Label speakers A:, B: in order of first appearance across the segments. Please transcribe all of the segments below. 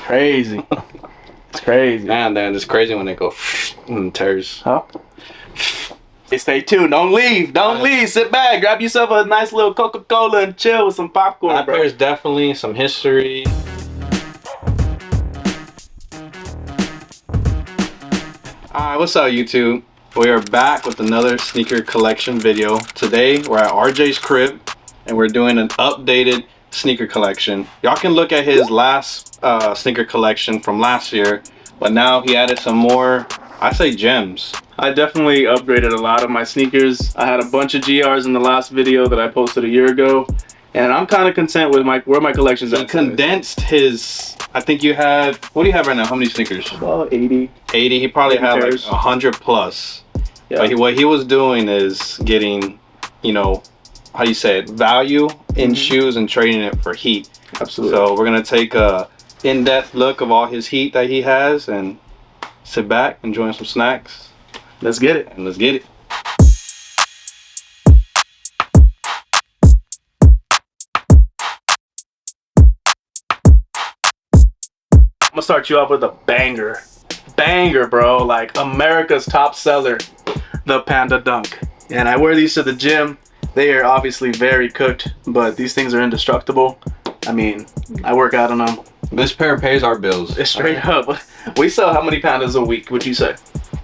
A: crazy. It's crazy.
B: And then it's crazy when they go and tears.
A: Huh? Hey, stay tuned. Don't leave. Don't leave. Sit back. Grab yourself a nice little Coca-Cola and chill with some popcorn,
B: That
A: bro.
B: pair is definitely some history. Alright, what's up YouTube? We are back with another sneaker collection video. Today we're at Arejay's crib and we're doing an updated sneaker collection. Y'all can look at his last sneaker collection from last year, but now he added some more, I say, gems.
A: I definitely upgraded a lot of my sneakers. I had a bunch of GRs in the last video that I posted a year ago, and I'm kind of content with where my collection's at.
B: He condensed his, I think you had, what do you have right now? How many sneakers?
A: About 80.
B: 80. He probably had like
A: pairs.
B: 100 plus.
A: Yeah.
B: But what he was doing is getting, you know, how you say it, value in shoes and trading it for heat.
A: Absolutely.
B: So we're gonna take a in-depth look of all his heat that he has and sit back, enjoy some snacks.
A: Let's get it.
B: And let's get it.
A: I'm gonna start you off with a banger. Banger, bro. Like America's top seller, the Panda Dunk. And I wear these to the gym. They are obviously very cooked, but these things are indestructible. I mean, I work out on them.
B: This pair pays our bills.
A: It's straight up. We sell how many Pandas a week, would you say?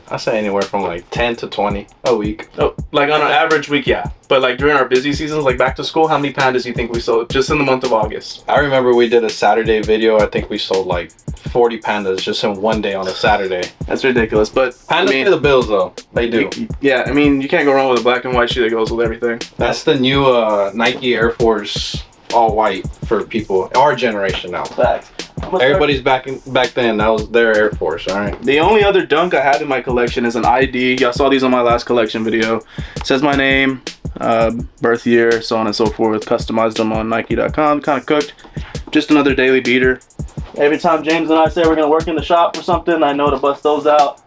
B: I say anywhere from like 10 to 20 a week.
A: Oh, like on an average week, yeah. But like during our busy seasons, like back to school, how many Pandas do you think we sold just in the month of August?
B: I remember we did a Saturday video. I think we sold like 40 Pandas just in one day on a Saturday.
A: That's ridiculous, but
B: Pandas pay the bills though. They do.
A: Yeah, I mean, you can't go wrong with a black and white shoe that goes with everything.
B: That's the new Nike Air Force all white for people, our generation now.
A: Facts.
B: Everybody's back then, that was their Air Force, all right?
A: The only other Dunk I have in my collection is an ID. Y'all saw these on my last collection video. It says my name, birth year, so on and so forth. Customized them on Nike.com, kind of cooked. Just another daily beater. Every time James and I say we're gonna work in the shop or something, I know to bust those out.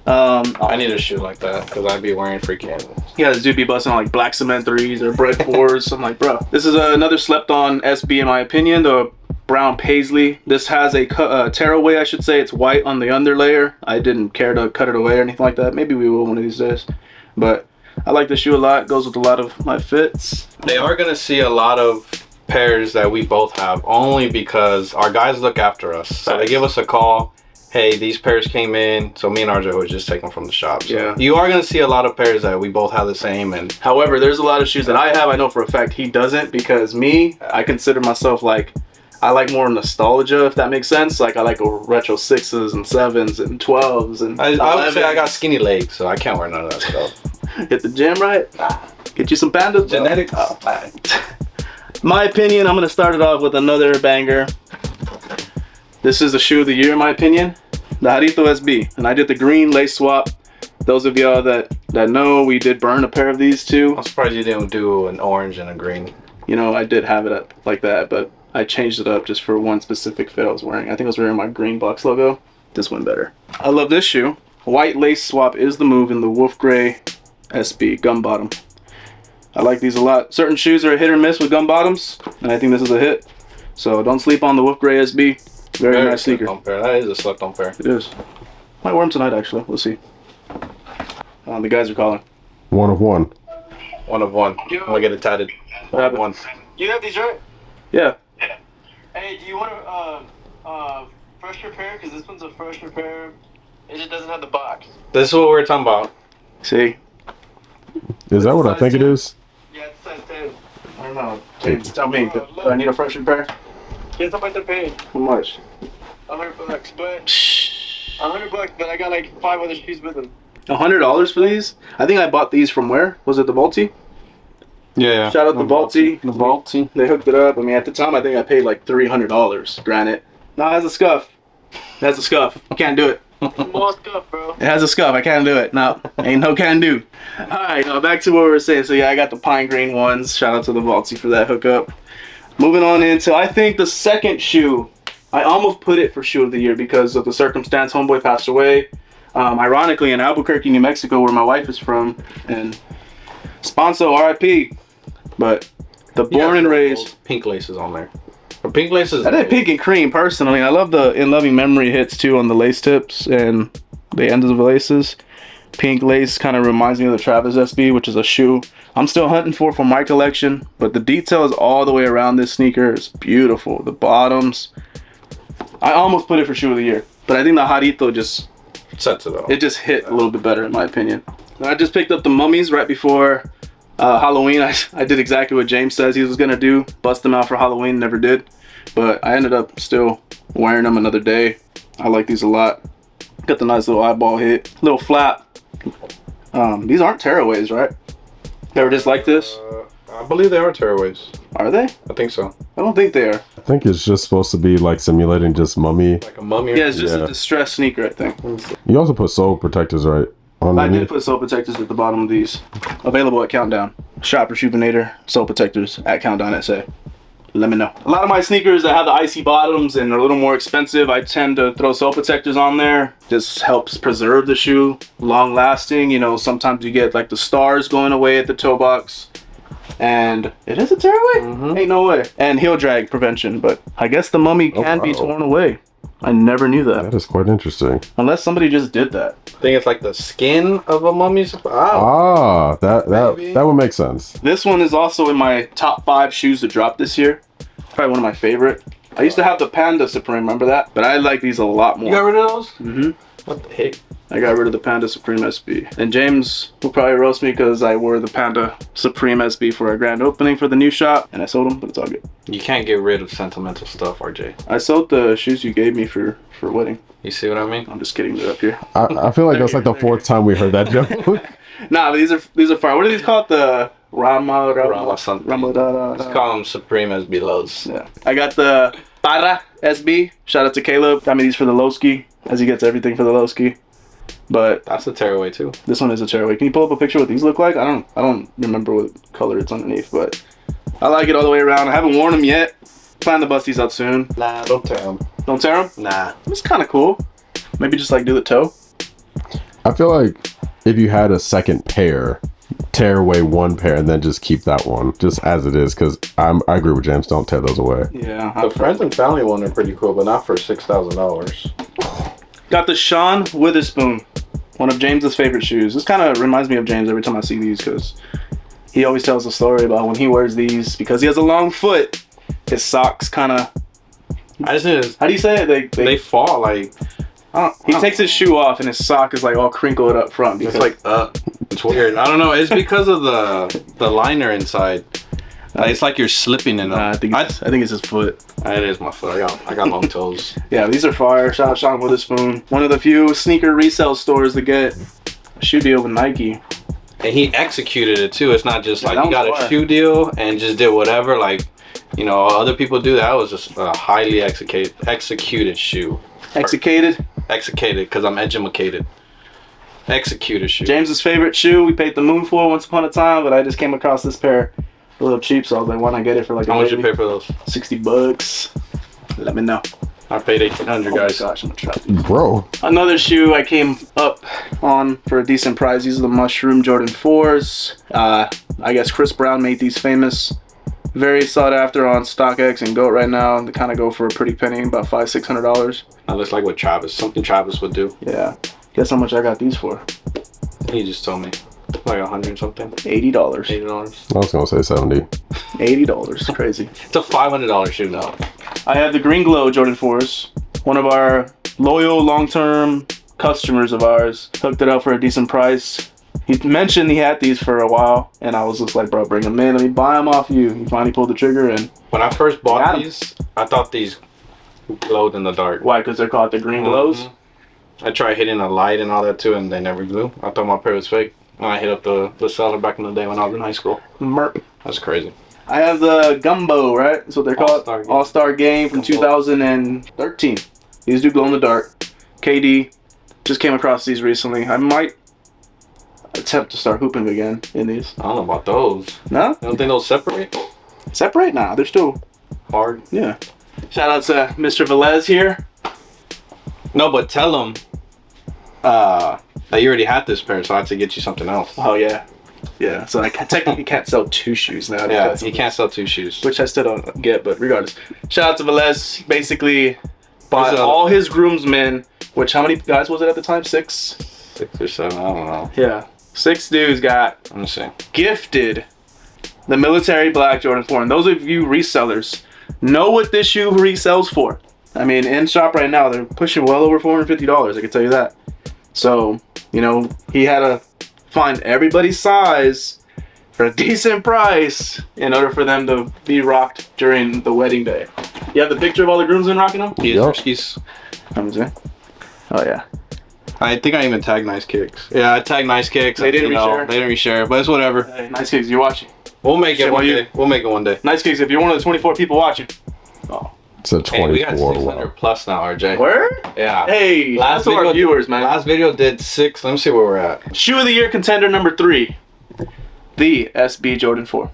B: I need a shoe like that because I'd be wearing freaking.
A: Yeah, this dude be busting on like black cement 3s or bread 4s. I'm like, bro. This is another slept on SB in my opinion, the brown paisley. This has a tearaway, I should say. It's white on the underlayer. I didn't care to cut it away or anything like that. Maybe we will one of these days. But I like the shoe a lot. It goes with a lot of my fits.
B: They are gonna see a lot of pairs that we both have only because our guys look after us. So they give us a call. Hey, these pairs came in, so me and Arejay would just take them from the shop. So
A: yeah.
B: You are gonna see a lot of pairs that we both have the same. And
A: however, there's a lot of shoes that I have. I know for a fact he doesn't, because me, I consider myself like, I like more nostalgia, if that makes sense. Like I like retro 6s and 7s and 12s and
B: I would say I got skinny legs, so I can't wear none of that stuff.
A: Hit the gym, right? Get you some Pandas.
B: Genetics.
A: Oh, my opinion, I'm gonna start it off with another banger. This is the shoe of the year in my opinion, the Jarrito SB, and I did the green lace swap. Those of y'all that know, we did burn a pair of these too.
B: I'm surprised you didn't do an orange and a green.
A: You know, I did have it like that, but I changed it up just for one specific fit I was wearing. I think I was wearing my green box logo. This went better. I love this shoe. White lace swap is the move in the wolf gray SB gum bottom. I like these a lot. Certain shoes are a hit or miss with gum bottoms, and I think this is a hit. So don't sleep on the wolf gray SB. Very nice sneaker.
B: That is a slept-on pair.
A: It is. Might wear them tonight, actually. We'll see. The guys are calling.
C: One of one.
B: One of one. I'm gonna get it tatted.
A: What happened?
B: One.
D: You have these, right?
A: Yeah.
D: Hey, do you want a fresh repair? Because this one's a fresh repair. It just doesn't have the box.
B: This is what we're talking about.
A: See?
C: Is that what I think it is?
D: Yeah, it's size 10.
A: I don't know. James, tell me. Do I need a fresh repair?
D: Here's up at the page.
A: How much?
D: $100, but $100, but I got like 5 other shoes with them.
A: $100 for these? I think I bought these from where? Was it the Balti?
B: Yeah.
A: Shout out the Balti.
B: The Balti.
A: They hooked it up. I mean, at the time, I think I paid like $300. Granted. No, it has a scuff. It has a scuff. Can't do it.
D: Small stuff, bro.
A: It has a scuff. I can't do it. No, ain't no can do. All right, back to what we were saying. So yeah, I got the pine green ones. Shout out to the Balti for that hookup. Moving on into, I think the second shoe, I almost put it for shoe of the year because of the circumstance. Homeboy passed away. Ironically, in Albuquerque, New Mexico, where my wife is from, and Sponso, RIP. But the born and raised
B: pink laces on there. Or Pink lace is.
A: I did pink and cream personally. I love the In Loving Memory hits too on the lace tips and the ends of the laces. Pink lace kind of reminds me of the Travis SB, which is a shoe I'm still hunting for my collection. But the detail is all the way around this sneaker. It's beautiful. The bottoms. I almost put it for shoe of the year, but I think the Jarito just
B: sets it off.
A: It just hit a little bit better in my opinion. And I just picked up the Mummies right before Halloween. I did exactly what James says he was gonna do. Bust them out for Halloween. Never did, but I ended up still wearing them another day. I like these a lot. Got the nice little eyeball hit, little flap. These aren't tearaways, right? They were just like this.
B: I believe they are tearaways.
A: Are they?
B: I think so.
A: I don't think they are.
C: I think it's just supposed to be like simulating just mummy.
B: Like a mummy.
A: Yeah, it's just a distressed sneaker, I think.
C: You also put sole protectors, right?
A: I did put sole protectors at the bottom of these. Available at Countdown. Shop Rejuvenator, sole protectors at Countdown SA. Let me know. A lot of my sneakers that have the icy bottoms and are a little more expensive, I tend to throw sole protectors on there. This helps preserve the shoe, long lasting. You know, sometimes you get like the stars going away at the toe box. And it is a tearaway? Ain't no way. And heel drag prevention, but I guess the Mummy can be torn away. I never knew that.
C: That is quite interesting.
A: Unless somebody just did that.
B: I think it's like the skin of a mummy's.
C: That would make sense.
A: This one is also in my top 5 shoes to drop this year. Probably one of my favorite. I used to have the Panda Supreme, remember that? But I like these a lot more.
B: You got rid of those?
A: Mm-hmm.
B: What the heck?
A: I got rid of the Panda Supreme SB. And James will probably roast me because I wore the Panda Supreme SB for a grand opening for the new shop. And I sold them, but it's all good.
B: You can't get rid of sentimental stuff, RJ.
A: I sold the shoes you gave me for wedding.
B: You see what I mean?
A: I'm just kidding, they're up here.
C: I feel like that's like the 4th time we heard that joke.
A: Nah, but these are fire. What are these called? The
B: Rama something.
A: Rama
B: Let's call them Supreme SB lows.
A: Yeah. I got the Para SB. Shout out to Caleb. Got me these for the low ski, as he gets everything for the low ski. But
B: that's a tearaway too.
A: This one is a tearaway. Can you pull up a picture of what these look like? I don't remember what color it's underneath, but I like it all the way around. I haven't worn them yet. Plan to bust these out soon.
B: Nah, don't tear them.
A: Don't tear them?
B: Nah.
A: It's kind of cool. Maybe just like do the toe.
C: I feel like if you had a second pair, tear away one pair and then just keep that one just as it is, because I agree with James, don't tear those away.
A: Yeah.
B: The friends and family one are pretty cool, but not for $6,000.
A: Got the Sean Witherspoon, one of James's favorite shoes. This kind of reminds me of James every time I see these, because he always tells a story about when he wears these, because he has a long foot, his socks kind of,
B: I just
A: how do you say it?
B: They fall like.
A: He takes his shoe off and his sock is like all crinkled up front. Because,
B: it's like it's weird. I don't know. It's because of the liner inside. It's like you're slipping in them.
A: I think it's his foot.
B: It is my foot. I got long toes.
A: Yeah, these are fire. Shout out Sean Witherspoon. One of the few sneaker resale stores to get a shoe deal with Nike.
B: And he executed it too. It's not just like he got
A: fire.
B: a shoe deal and just did whatever. Like, you know, other people do that. It was just a highly executed shoe.
A: Executed,
B: because I'm educated. Executed shoe.
A: James's favorite shoe. We paid the moon for once upon a time, but I just came across this pair a little cheap, so I was like, why not get it for like
B: How much you pay for those?
A: $60. Let me know.
B: I paid $1,800, guys.
A: Oh my gosh, I'm trapped.
C: Bro.
A: Another shoe I came up on for a decent price. These are the Mushroom Jordan 4s. I guess Chris Brown made these famous. Very sought after on StockX and GOAT right now. They kind of go for a pretty penny, about $500-600.
B: That looks like what something Travis would do.
A: Yeah. Guess how much I got these for?
B: He just told me. Like 100 something.
A: $80.
B: $80.
C: I was going to say 70.
A: $80. Crazy.
B: It's a $500 shoe now.
A: I have the Green Glow Jordan 4s. One of our loyal, long-term customers of ours hooked it up for a decent price. He mentioned he had these for a while, and I was just like, bro, bring them in. Let me buy them off you. He finally pulled the trigger, and
B: when I first bought these, I thought these glowed in the dark.
A: Why? Because they're called the Green Glows?
B: I tried hitting a light and all that too, and they never glue. I thought my pair was fake. When I hit up the seller back in the day when I was in high school.
A: Merp.
B: That's crazy.
A: I have the Gumbo, right? That's what they're called. All-Star Game from 2013. These do glow in the dark. KD. Just came across these recently. I might attempt to start hooping again in these.
B: I don't know about those.
A: No?
B: You don't think they'll separate?
A: Separate? Nah, they're still
B: hard.
A: Yeah. Shout out to Mr. Velez here.
B: No, but tell him that you already had this pair, so I had to get you something else.
A: Oh, yeah. Yeah, so I technically can't sell 2 shoes now.
B: Yeah,
A: because
B: you
A: of
B: can't sell 2 shoes.
A: which I still don't get, but regardless. Shout out to Velez. Basically, bought
B: There's a-
A: all his groomsmen, which how many guys was it at the time? 6?
B: 6 or 7, I don't know.
A: Yeah. 6 dudes got
B: Let me see.
A: gifted the military black Jordan 4. And those of you resellers know what this shoe resells for. I mean, in shop right now, they're pushing well over $450. I can tell you that. So, you know, he had to find everybody's size for a decent price in order for them to be rocked during the wedding day. You have the picture of all the groomsmen rocking them?
B: He's
A: Let me see. Oh, yeah.
B: I think I even tagged Nice Kicks. Yeah, I tagged Nice Kicks.
A: They didn't
B: You know,
A: reshare?
B: They didn't reshare, but it's whatever.
A: Hey, nice kicks, you're watching.
B: We'll make it
A: Shit,
B: one
A: well,
B: day. We'll make it one day.
A: Nice kicks, if you're one of the 24 people watching. Oh.
C: It's a
B: Hey, we got
C: 24.
B: 600 plus now, RJ.
A: Word?
B: Yeah.
A: Hey,
B: Last
A: that's to our
B: video-
A: viewers, man.
B: Last video did 6. Let me see where we're at.
A: Shoe of the year contender number 3. The SB Jordan 4.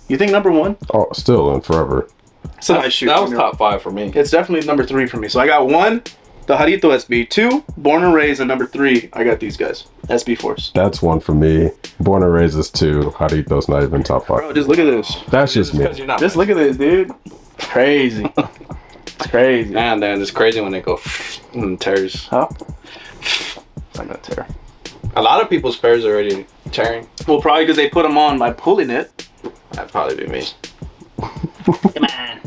A: You think number 1?
C: Oh, still and forever.
A: It's a nice shoe.
B: That was top 5 for me.
A: It's definitely number 3 for me. So I got 1, the Jarito SB. 2, Born and Raised, and number 3, I got these guys. SB Force.
C: That's 1 for me. Born and Raised is 2. Jarito's not even top 5.
A: Bro, just look at this.
C: That's just me.
B: Because you're not.
A: Just look at this, dude. It's crazy. It's crazy.
B: Man, then it's crazy when they go and tears.
A: Huh? It's not gonna tear.
B: A lot of people's pairs are already tearing.
A: Well, probably because they put them on by pulling it.
B: That'd probably be me.
A: Come on.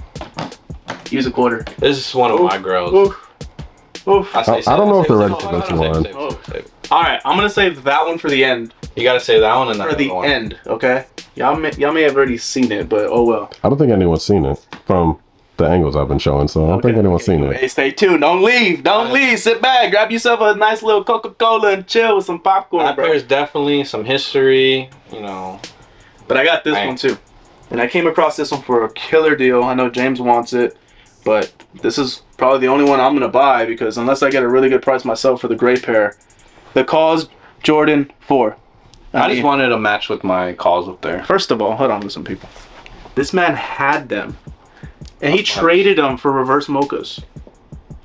A: Use a quarter.
B: This is one of my girls.
A: Oof. Oof.
C: I don't know if they're ready for this one.
A: All right, I'm gonna save that one for the end.
B: You gotta say that one and
A: For
B: that
A: the
B: one.
A: end, okay? Y'all may have already seen it, but oh well.
C: I don't think anyone's seen it from the angles I've been showing, so I don't think anyone's seen it.
A: Hey, stay tuned. Don't leave. Don't leave. Sit back. Grab yourself a nice little Coca-Cola and chill with some popcorn,
B: That
A: bro.
B: pair's definitely some history, you know.
A: But I got this
B: Right.
A: one too. And I came across this one for a killer deal. I know James wants it, but this is probably the only one I'm going to buy because unless I get a really good price myself for the gray pair, the Cause Jordan 4.
B: I
A: mean,
B: just wanted to match with my calls up there.
A: First of all, hold on, listen, people. This man had them, and he traded them for reverse mochas.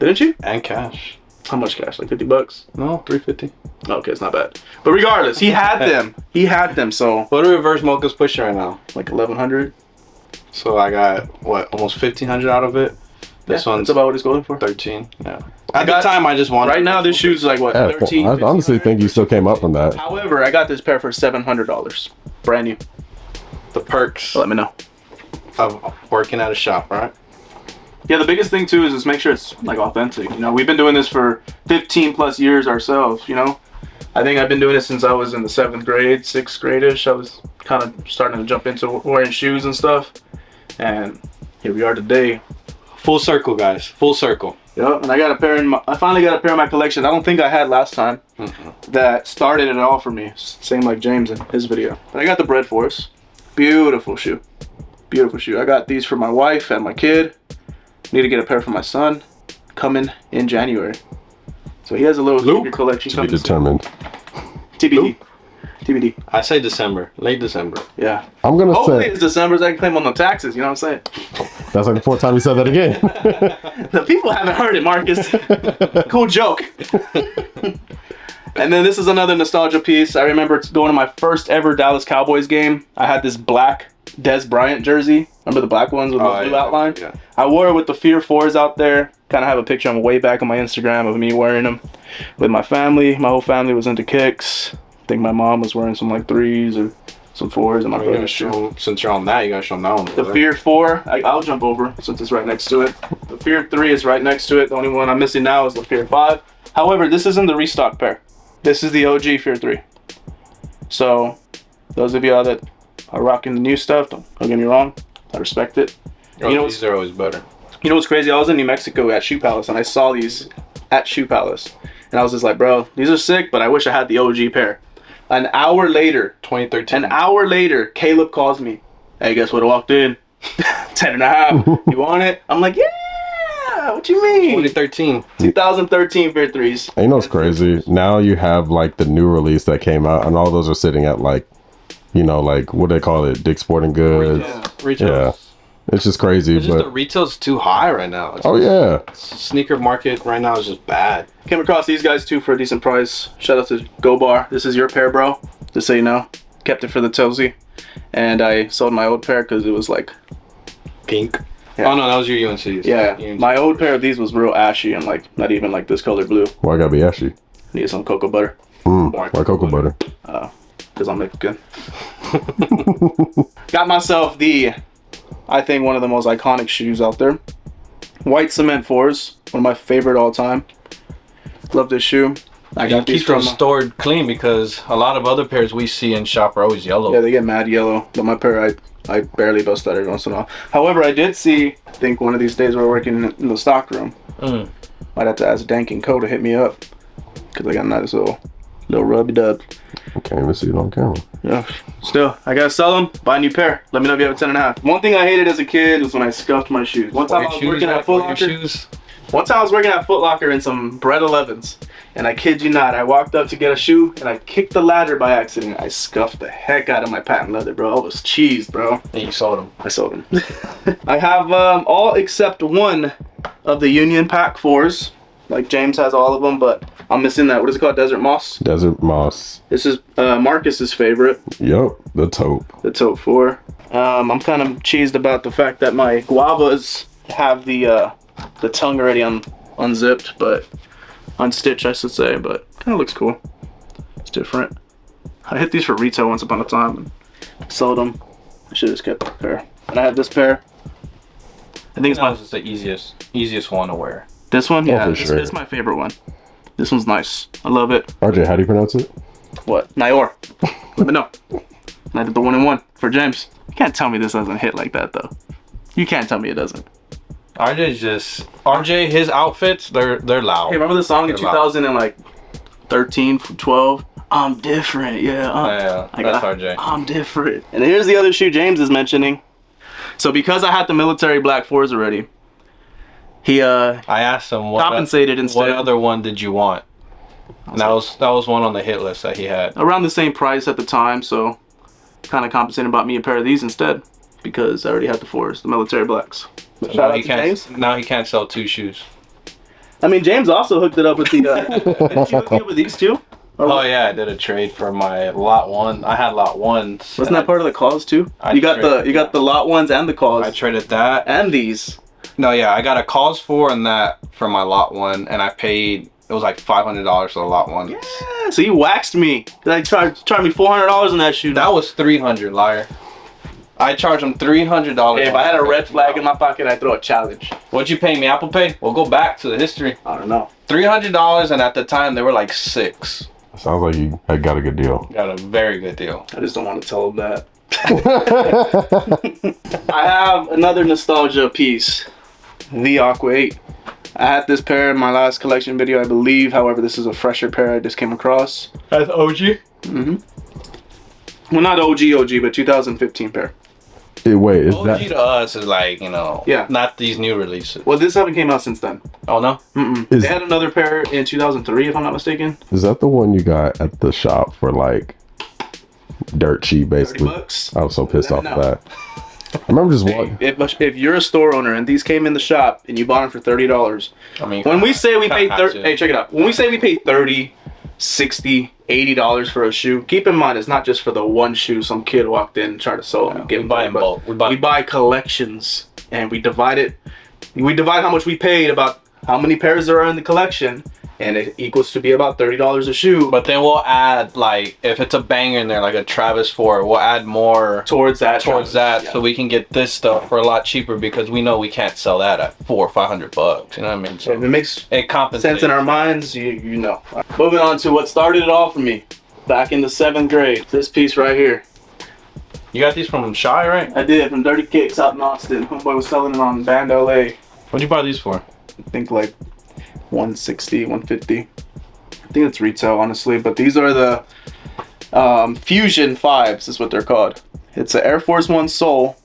A: Didn't you?
B: And cash.
A: How much cash? Like $50?
B: No, $350.
A: Okay, it's not bad. But regardless, he had them. He had them, so
B: What are reverse mochas pushing right now?
A: like 1,100.
B: So I got what, almost 1,500 out of it. This
A: Yeah,
B: one's
A: that's about what it's going for.
B: 13. Yeah.
A: I
B: At the
A: got-
B: time, I just wanted.
A: Right now, this shoe's like what,
C: Yeah,
A: 13?
C: I honestly think you still came up from that.
A: However, I got this pair for $700, brand new.
B: the perks
A: So let me know.
B: of working at a shop, right?
A: Yeah, the biggest thing too is just make sure it's like authentic. You know, we've been doing this for 15 plus years ourselves. You know, I think I've been doing it since I was in the 7th grade, 6th grade-ish. I was kind of starting to jump into wearing shoes and stuff, and here we are today.
B: Full circle, guys. Full circle.
A: Yep, and I got a pair in I finally got a pair in my collection. I don't think I had last time. That started it all for me. Same like James in his video. But I got the Bread Force. Beautiful shoe. Beautiful shoe. I got these for my wife and my kid. Need to get a pair for my son. Coming in January. So he has a little
B: Luke,
A: sneaker collection
C: To be
A: coming soon.
C: determined.
A: TBD. TBD.
B: I say December, late December.
A: Yeah.
C: I'm gonna
A: Hopefully
C: say
A: it's December so I can claim on the taxes. You know what I'm saying?
C: that's like the 4th time you said that again.
A: The people haven't heard it, Marcus. Cool joke. And then this is another nostalgia piece. I remember going to my first ever Dallas Cowboys game. I had this black Des Bryant jersey. Remember the black ones with the blue outline?
B: Yeah.
A: I wore it with the Fear 4s out there. Kind of have a picture on way back on my Instagram of me wearing them with my family. My whole family was into kicks. I think my mom was wearing some like 3s or some 4s. And my
B: You gotta
A: brother's shoe.
B: show, since you're on that, you gotta show them that one.
A: The Fear 4, I'll jump over since it's right next to it. The Fear 3 is right next to it. The only one I'm missing now is the Fear 5. However, this isn't the restock pair. This is the OG Fear 3. So, those of y'all that are rocking the new stuff, don't get me wrong, I respect it.
B: Oh,
A: You know
B: these are always better.
A: You know what's crazy? I was in New Mexico at Shoe Palace and I saw these at Shoe Palace. And I was just like, bro, these are sick, but I wish I had the OG pair. An hour later,
B: 2013.
A: Caleb calls me. Hey, guess what? I walked in. 10 and a half. You want it? I'm like, yeah. What you mean?
B: 2013.
A: 2013 Fear 3s.
C: And you know what's crazy? Now you have like the new release that came out, and all those are sitting at like, you know, like what they call it, Dick's Sporting Goods.
B: Retail.
C: Yeah, it's just crazy.
B: It's just the
C: But
B: retail's too high right now. It's
C: oh yeah,
B: sneaker market right now is just bad.
A: Came across these guys too for a decent price. Shout out to Go Bar. This is your pair, bro. Just so you know. kept it for the Toesy, and I sold my old pair because it was like
B: Pink.
A: Yeah.
B: Oh no, that was your UNC.
A: yeah.
B: UNC.
A: My old pair of these was real ashy and like not even like this color blue.
C: Why gotta be ashy?
A: Needed some cocoa butter
C: Why cocoa butter?
A: because I'll make it good. Got myself I think one of the most iconic shoes out there. White cement 4s, one of my favorite all time. Love this shoe. I got these
B: keep
A: from
B: them stored clean because a lot of other pairs we see in shop are always yellow.
A: Yeah, they get mad yellow. But my pair, I barely bust that every once in a while. However, I did see, I think one of these days we're working in the stock room. Might have to ask Dank and Co to hit me up because I got a nice little rubby dub.
C: I can't even see it on camera.
A: Yeah, still, I gotta sell them, buy a new pair. Let me know if you have a 10.5. One thing I hated as a kid was when I scuffed my shoes. One time I was working at Foot Locker. One time I was working at Foot Locker in some Bread 11s, and I kid you not, I walked up to get a shoe, and I kicked the ladder by accident. I scuffed the heck out of my patent leather, bro. I was cheesed, bro.
B: And you sold them.
A: I sold them. I have all except one of the Union Pack 4s. Like James has all of them, but I'm missing that. What is it called? Desert Moss?
C: Desert Moss.
A: This is Marcus's favorite.
C: Yup, the taupe.
A: The Taupe 4. I'm kind of cheesed about the fact that my Guavas have the tongue already unzipped, but unstitched, I should say, but kind of looks cool. It's different. I hit these for retail once upon a time and sold them. I should have just kept that pair. And I have this pair. I think
B: It's the easiest one to wear.
A: This one? Yeah,
C: for
A: this
C: sure.
A: is my favorite one. This one's nice. I love it.
C: RJ, how do you pronounce it?
A: What? Nayor. Let me know. And I did the 1-in-1 for James. You can't tell me this doesn't hit like that, though. You can't tell me it doesn't.
B: RJ, his outfits, they're loud.
A: Hey, remember the song in
B: They're loud.
A: 2013, 12? I'm different, yeah.
B: That's RJ.
A: I'm different. And here's the other shoe James is mentioning. So because I had the military black 4s already, he
B: I asked him
A: compensated instead.
B: What other one did you want? And that was one on the hit list that he had.
A: Around the same price at the time, so kind of compensating bought me a pair of these instead because I already had the 4s, the military blacks.
B: So
A: Shout
B: now
A: out
B: he
A: to
B: can't.
A: James.
B: Now he can't sell 2 shoes.
A: I mean, James also hooked it up with the. Didn't you hook me up with these two? Or
B: Oh yeah, I did a trade for my lot 1. I had lot 1s.
A: wasn't that part of the cause too? You got the lot 1s and the cause
B: I traded that.
A: and these.
B: No, yeah, I got a cause for and that for my lot 1, and I paid. It was like $500 for the lot 1.
A: Yeah, so you waxed me. Like charged me $400 on that shoe.
B: That was $300, liar. I charged him $300.
A: Hey, if I had a red flag in my pocket, I'd throw a challenge.
B: What'd you pay me? Apple Pay? We'll go back to the history.
A: I don't know.
B: $300, and at the time they were like 6.
C: Sounds like you had got a good deal.
B: Got a very good deal.
A: I just don't want to tell them that. I have another nostalgia piece. The Aqua 8. I had this pair in my last collection video, I believe. However, this is a fresher pair I just came across.
B: That's OG?
A: Well, not OG, but 2015 pair.
C: Wait, is
B: OG
C: that
B: to us is like,
A: Yeah.
B: not these new releases.
A: Well, this haven't came out since then.
B: Oh, no?
C: Is-
A: They had another pair in 2003, if I'm not mistaken.
C: is that the one you got at the shop for like dirt cheap, basically?
A: $30.
C: I was so pissed
A: Let
C: off
A: me
C: of
A: know.
C: that. I remember just walking.
A: If you're a store owner and these came in the shop and you bought them for $30,
B: I mean,
A: when we say we paid
B: had
A: 30,
B: to.
A: hey, check it out. When we say we paid 30, 60, $80 for a shoe, keep in mind it's not just for the one shoe some kid walked in and tried to sell them and give
B: we
A: them
B: buy in
A: but
B: bulk.
A: we buy collections and we divide it. We divide how much we paid about how many pairs there are in the collection, and it equals to be about $30 a shoe.
B: But then we'll add, like, if it's a banger in there, like a Travis 4, we'll add more
A: towards that,
B: so
A: yeah.
B: we can get this stuff for a lot cheaper because we know we can't sell that at $400 or $500. You know what I mean? So
A: If it makes
B: it compensates.
A: sense in our minds, you know. Moving on to what started it all for me, back in the 7th grade. This piece right here.
B: You got these from Shy, right?
A: I did from Dirty Kicks out in Austin. Homeboy was selling it on Band LA.
B: What'd you buy these for?
A: I think like 160, 150. I think it's retail, honestly. But these are the Fusion 5s is what they're called. It's an Air Force One sole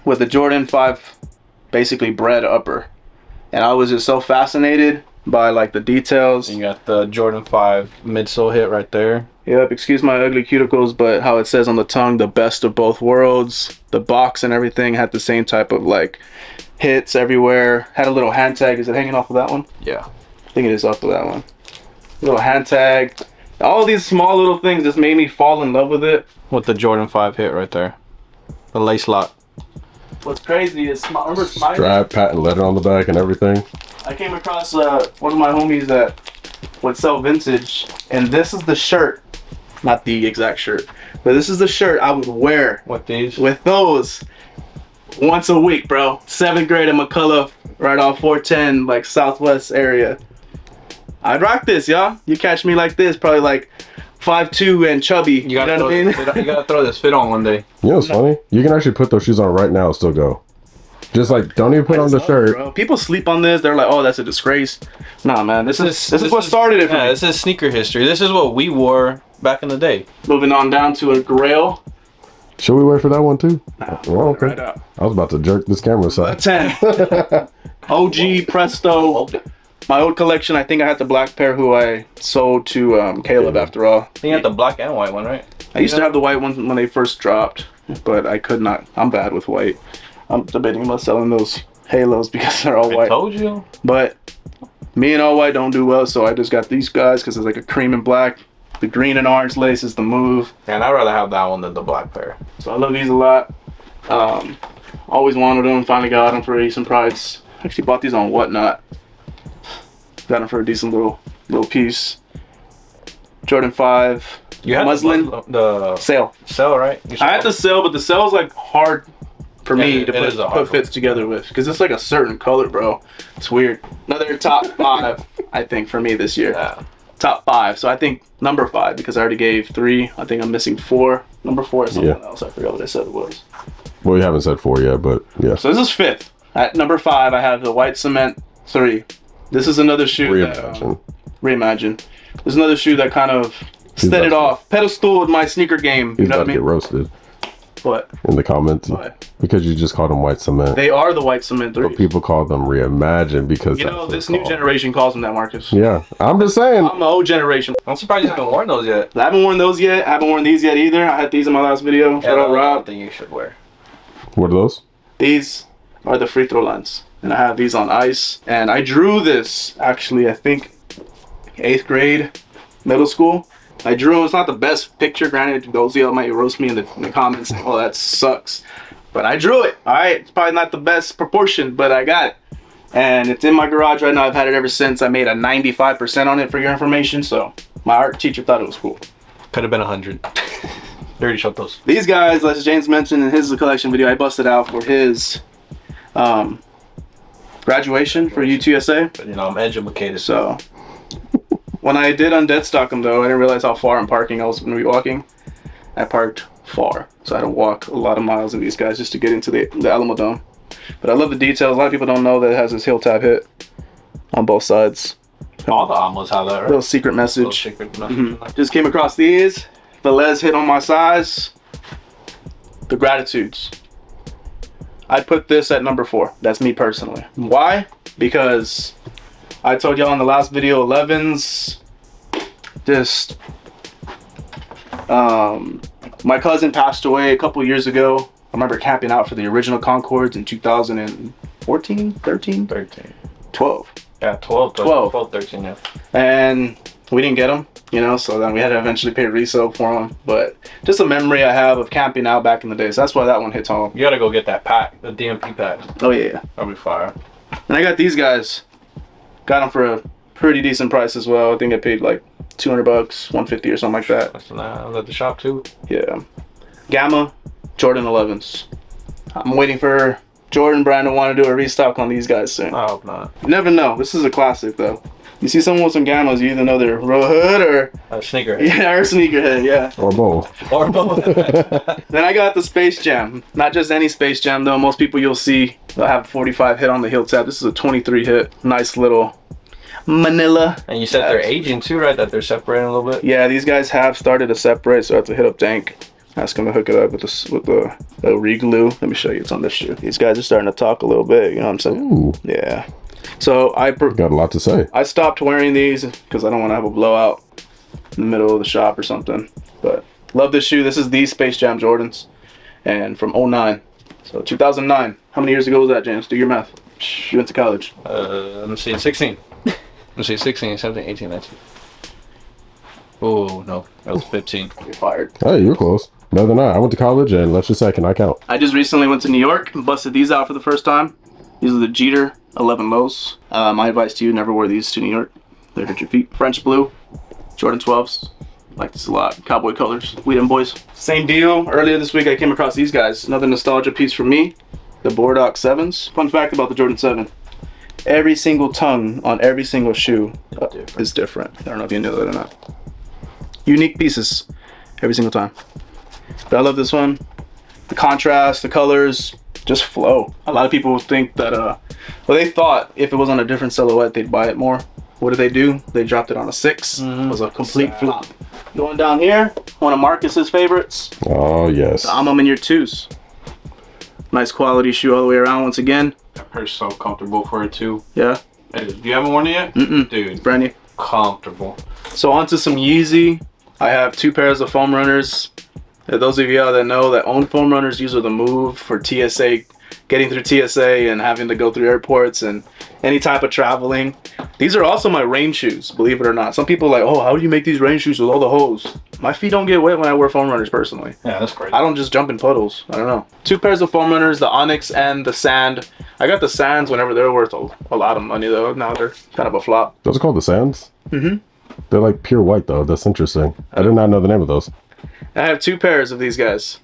A: with a Jordan 5 basically bread upper. And I was just so fascinated by like the details.
B: You got the Jordan 5 midsole hit right there.
A: Yep, excuse my ugly cuticles, but how it says on the tongue, the best of both worlds. The box and everything had the same type of like hits everywhere. Had a little hand tag. Is it hanging off of that one?
B: Yeah.
A: I think it is off of that one. Little hand tag. All these small little things just made me fall in love with it.
B: With the Jordan 5 hit right there. The lace lock.
A: What's crazy is, remember Smiley?
C: Strap, patent letter on the back and everything.
A: I came across one of my homies that would sell vintage, and this is the shirt. Not the exact shirt, but this is the shirt I would wear
B: What these?
A: with those once a week, bro. 7th grade in McCullough, right off 410, like Southwest area. I'd rock this, y'all. You catch me like this, probably like 5'2" and chubby. You know what I mean?
B: You gotta throw this fit on one day.
C: You know what's funny? You can actually put those shoes on right now and still go. Just like, don't even put on the shirt.
A: Bro. People sleep on this. They're like, oh, that's a disgrace. Nah, man. This is what started it for me.
B: This is sneaker history. This is what we wore back in the day.
A: Moving on down to a grail.
C: Should we wait for that one too?
A: Nah,
C: Well, okay.
A: right out.
C: I was about to jerk this camera
A: A
C: aside.
A: 10. OG Presto. My old collection, I think I had the black pair who I sold to Caleb after all.
B: You had the black and white one, right?
A: I used to have the white ones when they first dropped, but I could not. I'm bad with white. I'm debating about selling those Halos because they're all
B: I
A: white.
B: told you.
A: But me and all white don't do well, so I just got these guys because it's like a cream and black. The green and orange lace is the move.
B: And I'd rather have that one than the black pair.
A: So I love these a lot. Always wanted them. Finally got them for a decent price. Actually bought these on Whatnot. Got them for a decent little piece. Jordan 5.
B: You had
A: muslin.
B: the
A: Sale.
B: sell, right?
A: I had the sale, but the sale's like hard for me
B: it
A: to
B: is a hard
A: put fits together with because it's like a certain color, bro. It's weird. Another top 5, I think, for me this year.
B: Yeah.
A: Top 5. So I think number 5 because I already gave 3. I think I'm missing 4. Number 4 is someone else. I forgot what I said it was.
C: Well, we haven't said 4 yet, but yeah.
A: So this is 5th. At number 5, I have the white cement 3. This is another shoe
C: Reimagine.
A: Reimagine. This is another shoe that kind of set it off, pedestaled my sneaker game.
C: He's
A: You know
C: about
A: what I
C: to get
A: mean?
C: roasted
A: What?
C: in the comments.
A: Why?
C: Because you just called them white cement.
A: They are the white cement 3.
C: But people call them Reimagine because
A: You
C: that's
A: know,
C: what
A: this
C: it's
A: new
C: called.
A: generation calls them that, Marcus.
C: Yeah, I'm just saying.
A: I'm the old generation.
B: I'm surprised you haven't worn those yet.
A: I haven't worn those yet. I haven't worn these yet either. I had these in my last video. Shout out
B: I
A: Rob.
B: think you should wear.
C: What are those?
A: These are the free throw lines. And I have these on ice. And I drew this, actually, I think, 8th grade, middle school. I drew it. It's not the best picture. Granted, those of y'all might roast me in the comments. Oh, that sucks. But I drew it. All right. It's probably not the best proportion, but I got it. And it's in my garage right now. I've had it ever since. I made a 95% on it for your information. So my art teacher thought it was cool.
B: Could have been 100. They already showed those.
A: These guys, as James mentioned in his collection video, I busted out for his graduation for UTSA.
B: But, you know, I'm educated.
A: So when I did undead stock them though, I didn't realize how far in parking I was going to be walking. I parked far, so I had to walk a lot of miles in these guys just to get into the Alamo Dome. But I love the details. A lot of people don't know that it has this heel tab hit on both sides.
B: All the Amos have that, right?
A: Little secret
B: Little
A: message.
B: secret message.
A: Just came across these. The Les hit on my size. The Gratitudes. I'd put this at number 4. That's me personally. Why? Because I told y'all in the last video, 11s, just, my cousin passed away a couple years ago. I remember camping out for the original Concords in 2014, 13,
B: 13.
A: 12.
B: Yeah, 12,
A: 12.
B: 13, yeah.
A: And we didn't get them, you know, so then we had to eventually pay resale for them. But just a memory I have of camping out back in the day. So that's why that one hits home.
B: You gotta go get that pack, the DMP pack.
A: Oh, yeah.
B: That'll be fire.
A: And I got these guys. Got them for a pretty decent price as well. I think I paid like $200, $150 or something like that.
B: That's I was at the shop too.
A: Yeah. Gamma, Jordan 11s. I'm waiting for Jordan brand to want to do a restock on these guys soon.
B: I hope not.
A: You never know. This is a classic though. You see someone with some Gammas, you either know they're real hood or
B: A sneaker.
A: yeah, or sneakerhead, yeah.
C: Or both.
B: Or both.
A: Then I got the Space Jam. Not just any Space Jam though. Most people you'll see they'll have 45 hit on the heel tab. This is a 23 hit. Nice little Manila.
B: And you said they're aging too, right? That they're separating a little bit?
A: Yeah, these guys have started to separate, so I have to hit up Dank. Ask him to hook it up with the re-glue. Let me show you. It's on this shoe. These guys are starting to talk a little bit. You know what I'm saying?
C: Ooh,
A: Yeah. So
C: got a lot to say.
A: I stopped wearing these because I don't want to have a blowout in the middle of the shop or something. But love this shoe. This is the Space Jam Jordans, and from 09. So 2009. How many years ago was that, James? Do your math. You went to college.
B: Let me see, 16. Let me see, 16, 17, 18, 19. Oh no, that was 15.
A: You're fired.
C: Hey, you're close. Better than I went to college, and let's just say I cannot count.
A: I just recently went to New York and busted these out for the first time. These are the Jeter 11 lows. My advice to you, never wear these to New York. They hurt your feet. French blue, Jordan 12s. Like this a lot. Cowboy colors. We them boys. Same deal. Earlier this week I came across these guys. Another nostalgia piece for me. The Bordeaux 7s. Fun fact about the Jordan 7. Every single tongue on every single shoe is different. I don't know if you knew that or not. Unique pieces every single time. But I love this one. The contrast, the colors, just flow. A lot of people think that, well, they thought if it was on a different silhouette, they'd buy it more. What did they do? They dropped it on a 6. It was a complete flop. Going down here, one of Marcus's favorites.
C: Oh, yes.
A: The I'm in your 2s. Nice quality shoe all the way around once again.
B: That pair's so comfortable for it too.
A: Yeah.
B: Hey, you haven't worn it yet?
A: Mm-mm.
B: Dude,
A: Brand new.
B: comfortable.
A: So onto some Yeezy. I have 2 pairs of foam runners. Those of you out that know that own foam runners, these are the move for TSA, getting through TSA and having to go through airports and any type of traveling. These are also my rain shoes, believe it or not. Some people are like, oh, how do you make these rain shoes with all the hose? My feet don't get wet when I wear foam runners personally.
B: Yeah, that's crazy.
A: I don't just jump in puddles. I don't know. 2 pairs of foam runners, the Onyx and the Sand. I got the Sands whenever they were worth a lot of money though. Now they're kind of a flop.
C: Those are called the Sands?
A: Mm-hmm.
C: They're like pure white, though. That's interesting. I did not know the name of those.
A: I have 2 pairs of these guys.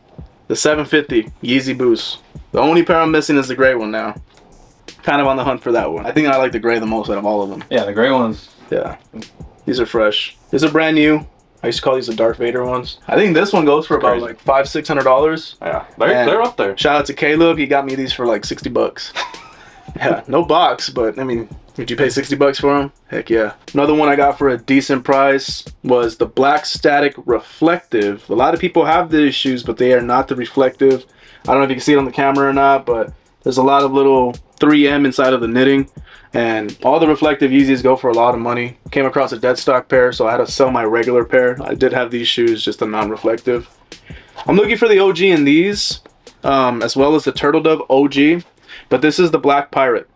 A: The 750 Yeezy Boost. The only pair I'm missing is the gray one now. Kind of on the hunt for that one. I think I like the gray the most out of all of them.
B: Yeah, the gray ones.
A: Yeah. These are fresh. These are brand new. I used to call these the Darth Vader ones. I think this one goes for about
B: Crazy.
A: like $500-600.
B: Yeah,
A: And
B: they're up there.
A: Shout out to Caleb. He got me these for like $60. Yeah, no box, but I mean, would you pay $60 for them? Heck yeah. Another one I got for a decent price was the Black Static Reflective. A lot of people have these shoes, but they are not the reflective. I don't know if you can see it on the camera or not, but there's a lot of little 3M inside of the knitting, and all the reflective Yeezys go for a lot of money. Came across a dead stock pair, so I had to sell my regular pair. I did have these shoes, just a non-reflective. I'm looking for the OG in these, as well as the Turtle Dove OG, but this is the Black Pirate.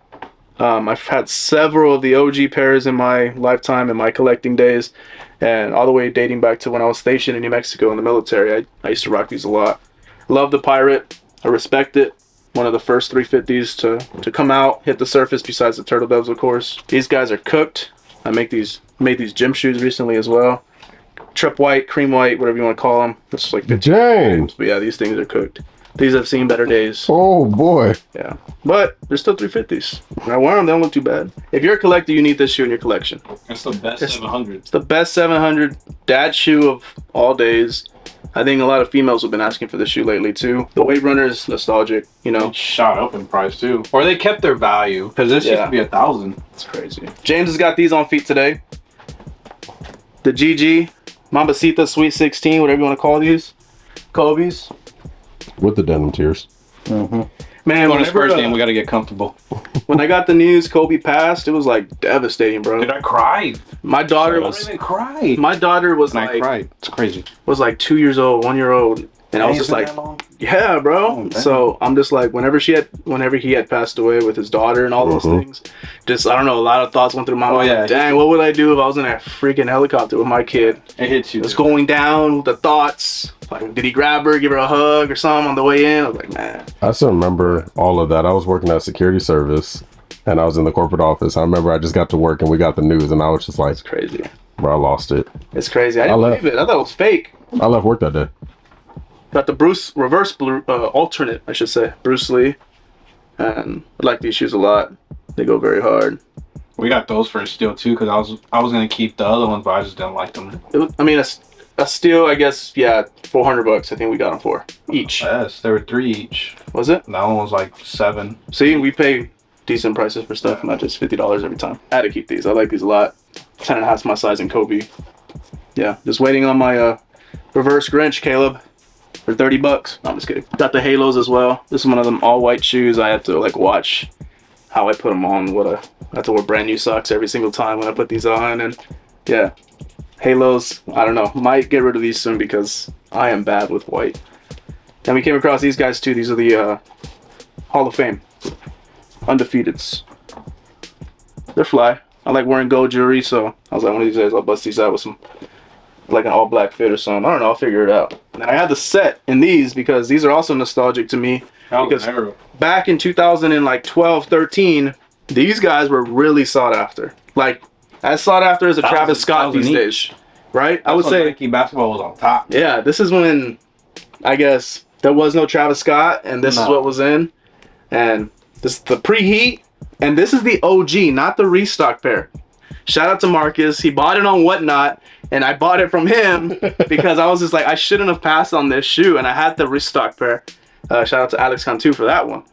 A: I've had several of the OG pairs in my lifetime, in my collecting days, and all the way dating back to when I was stationed in New Mexico in the military. I used to rock these a lot. Love the Pirate. I respect it. One of the first 350s to come out, hit the surface, besides the Turtle Doves, of course. These guys are cooked. I made these gym shoes recently as well. Trip white, cream white, whatever you want to call them. This is like 50
C: James.
A: But yeah, these things are cooked. These have seen better days.
C: Oh, boy.
A: Yeah, but they're still 350s. When I wear them, they don't look too bad. If you're a collector, you need this shoe in your collection.
B: It's the best 700.
A: It's the best 700 dad shoe of all days. I think a lot of females have been asking for this shoe lately too. The Wave Runner is nostalgic, you know.
B: It shot up in price too, or they kept their value because this used to be 1,000.
A: It's crazy. James has got these on feet today. The GG Mambasita Sweet 16, whatever you want to call these, Kobe's.
C: With the denim tears.
A: Man,
B: On this
A: whenever,
B: first game, we got to get comfortable.
A: when I got the news Kobe passed, it was like devastating, bro.
B: Dude, I cried.
A: My daughter
B: I
A: was.
B: even cried.
A: My daughter was
B: And I
A: like
B: cried. It's crazy.
A: was like 2 years old, 1 year old, and I was just like, yeah, bro.
B: Oh, damn.
A: So I'm just like, whenever he had passed away with his daughter and all those things, just I don't know, a lot of thoughts went through my mind.
B: yeah.
A: Like, dang, what would I do if I was in a freaking helicopter with my kid?
B: It hits you.
A: It was going down. The thoughts, like, did he grab her, give her a hug or something on the way in? I was like, man.
C: I still remember all of that. I was working at security service, and I was in the corporate office. I remember I just got to work, and we got the news, and I was just like,
A: Crazy.
C: bro, I lost it.
A: It's crazy. I didn't believe it. I thought it was fake.
C: I left work that day.
A: Got the reverse alternate, I should say, Bruce Lee, and I like these shoes a lot. They go very hard.
B: We got those for a steal too because I was gonna keep the other ones, but I just didn't like them.
A: I mean, a steal, I guess. Yeah, $400. I think we got them for each.
B: Yes, there were 3 each.
A: Was it?
B: That one was like 7.
A: See, we pay decent prices for stuff, not just $50 every time. I had to keep these. I like these a lot. 10.5 is my size in Kobe. Yeah, just waiting on my reverse Grinch, Caleb, for $30. No, I'm just kidding. Got the Halos as well. This is one of them all white shoes. I have to like watch how I put them on. I have to wear brand new socks every single time when I put these on, and yeah, Halos. I don't know. Might get rid of these soon because I am bad with white. And we came across these guys too. These are the Hall of Fame Undefeateds. They're fly. I like wearing gold jewelry, so I was like, one of these days I'll bust these out with some like an all black fit or something. I don't know. I'll figure it out. And I had the set in these because these are also nostalgic to me. Because back in 2012, 13, these guys were really sought after. Like as sought after as a Travis Scott these days, right? I would say
B: Nike basketball was on top.
A: Yeah, this is when I guess there was no Travis Scott, and this is what was in. And this is the preheat, and this is the OG, not the restock pair. Shout out to Marcus. He bought it on Whatnot, and I bought it from him because I was just like, I shouldn't have passed on this shoe, and I had the restock pair. Shout out to Alex Cantu for that one.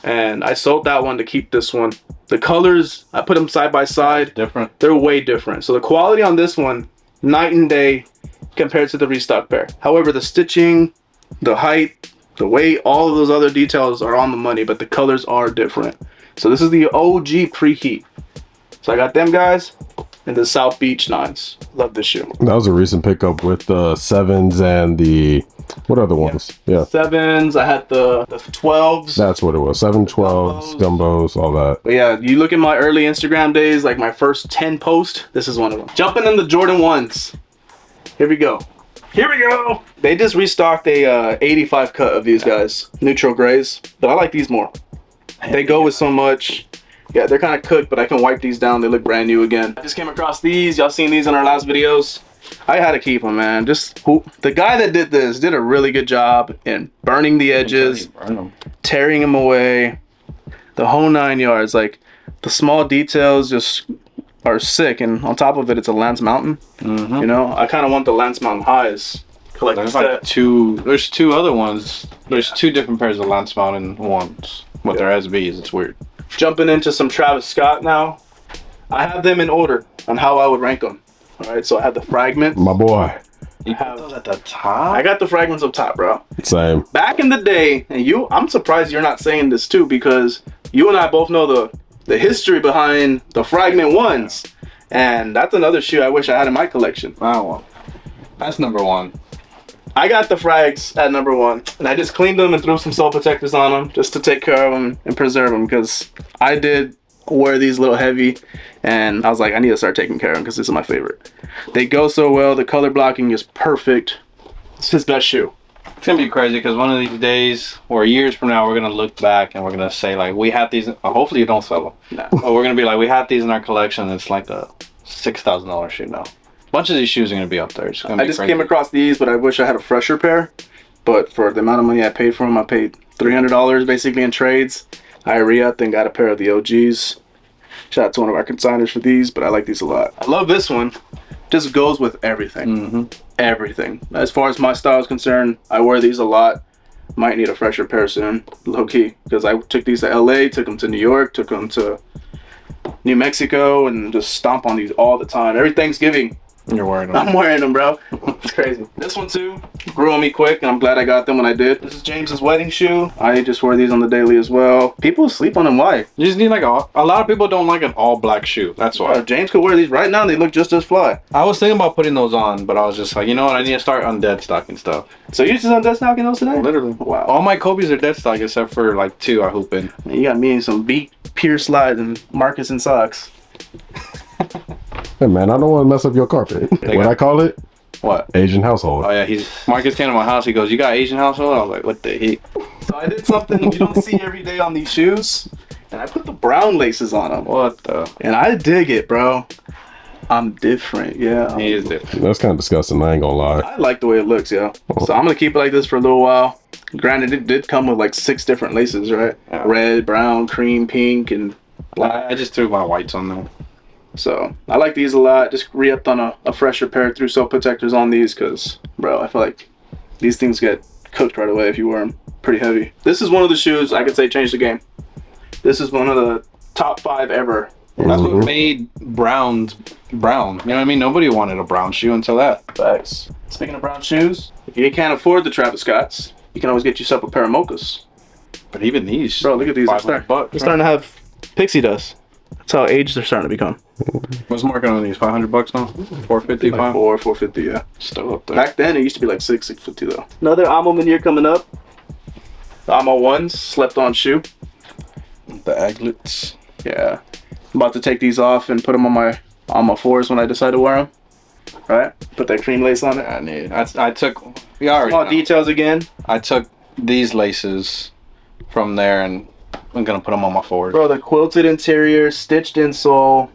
A: And I sold that one to keep this one. The colors, I put them side by side.
B: Different.
A: They're way different. So the quality on this one, night and day compared to the restock pair. However, the stitching, the height, the weight, all of those other details are on the money, but the colors are different. So this is the OG preheat. So I got them guys and the South Beach 9s. Love this shoe.
C: That was a recent pickup with the 7s and the, what other ones? Yeah.
A: 7s, I had the 12s.
C: That's what it was. 7, 12s, gumbos, all that.
A: But yeah, you look at my early Instagram days, like my first 10 posts, this is one of them. Jumping in the Jordan 1s. Here we go. Here we go. They just restocked a 85 cut of these guys. Neutral grays. But I like these more. They go with so much. Yeah, they're kind of cooked, but I can wipe these down. They look brand new again. I just came across these. Y'all seen these in our last videos. I had to keep them, man. The guy that did this did a really good job in burning the edges, tearing them away, the whole 9 yards. Like the small details just are sick, and on top of it, it's a Lance Mountain. You know, I kind of want the Lance Mountain highs.
B: There's like there's two other ones. There's two different pairs of Lance Mountain ones with their SBs. It's weird.
A: Jumping into some Travis Scott now. I have them in order on how I would rank them. All right, so I have the fragments.
C: My boy.
B: You have those at the top?
A: I got the fragments up top, bro.
C: Same.
A: Back in the day, and I'm surprised you're not saying this too, because you and I both know the history behind the fragment ones. And that's another shoe I wish I had in my collection.
B: Wow. That's number one.
A: I got the frags at number 1, and I just cleaned them and threw some sole protectors on them just to take care of them and preserve them, because I did wear these a little heavy, and I was like, I need to start taking care of them because this is my favorite. They go so well. The color blocking is perfect. It's his best shoe.
B: It's gonna be crazy because one of these days or years from now, we're gonna look back and we're gonna say like, we had these. Hopefully you don't sell them.
A: Nah.
B: But we're gonna be like, we had these in our collection. It's like a $6,000 shoe now. A bunch of these shoes are gonna be up there. It's gonna be
A: I just
B: crazy.
A: came across these, but I wish I had a fresher pair. But for the amount of money I paid for them, I paid $300 basically in trades. I re-upped and got a pair of the OGs. Shout out to one of our consigners for these, but I like these a lot. I love this one. Just goes with everything. Everything. As far as my style is concerned, I wear these a lot. Might need a fresher pair soon, low key, because I took these to LA, took them to New York, took them to New Mexico, and just stomp on these all the time. Every Thanksgiving,
B: You're wearing them.
A: I'm wearing them, bro. It's crazy. This one too grew on me quick, and I'm glad I got them when I did. This is James's wedding shoe. I just wear these on the daily as well. People sleep on them. Why?
B: You just need like a lot of people don't like an all black shoe. That's why.
A: James could wear these right now, and they look just as fly.
B: I was thinking about putting those on, but I was just like, you know what? I need to start on dead stock and stuff.
A: So you just on dead stocking those today?
B: Literally.
A: Wow.
B: All my Kobe's are dead stock except for like 2 I hoop in.
A: You got me in some beat Pierce slides and Marcus and socks.
C: Hey man, I don't want to mess up your carpet. What I call it?
B: What?
C: Asian household.
B: Oh yeah, Marcus came to my house. He goes, "You got Asian household?" I was like, "What the heck?"
A: So I did something you don't see every day on these shoes, and I put the brown laces on them.
B: What the?
A: And I dig it, bro. I'm different, yeah.
B: He is different.
C: That's kind of disgusting. I ain't gonna lie.
A: I like the way it looks, yeah. So I'm gonna keep it like this for a little while. Granted, it did come with like 6 different laces, right?
B: Yeah.
A: Red, brown, cream, pink, and black.
B: I just threw my whites on there.
A: So I like these a lot. Just re-upped on a fresher pair, threw sole protectors on these because, bro, I feel like these things get cooked right away if you wear them. Pretty heavy. This is one of the shoes I could say changed the game. This is one of the top 5 ever.
B: That's what made browns brown. You know what I mean? Nobody wanted a brown shoe until that.
A: Facts. Speaking of brown shoes, if you can't afford the Travis Scotts, you can always get yourself a pair of mochas.
B: But even these,
A: Bro, look at these. They're
B: $500.
A: starting to have pixie dust. That's how aged they're starting to become.
B: What's the market on these? $500 now? $450,
A: Like $450, yeah.
B: Still up there.
A: Back then, it used to be like $650 though. Another Amo Manir coming up. The Amo 1s, slept on shoe.
B: The aglets.
A: Yeah. I'm about to take these off and put them on my 4s when I decide to wear them. right? Put that cream lace on it.
B: I need. I took. We already
A: Small
B: know.
A: details again.
B: I took these laces from there, and I'm gonna put them on my forward.
A: Bro, the quilted interior, stitched insole,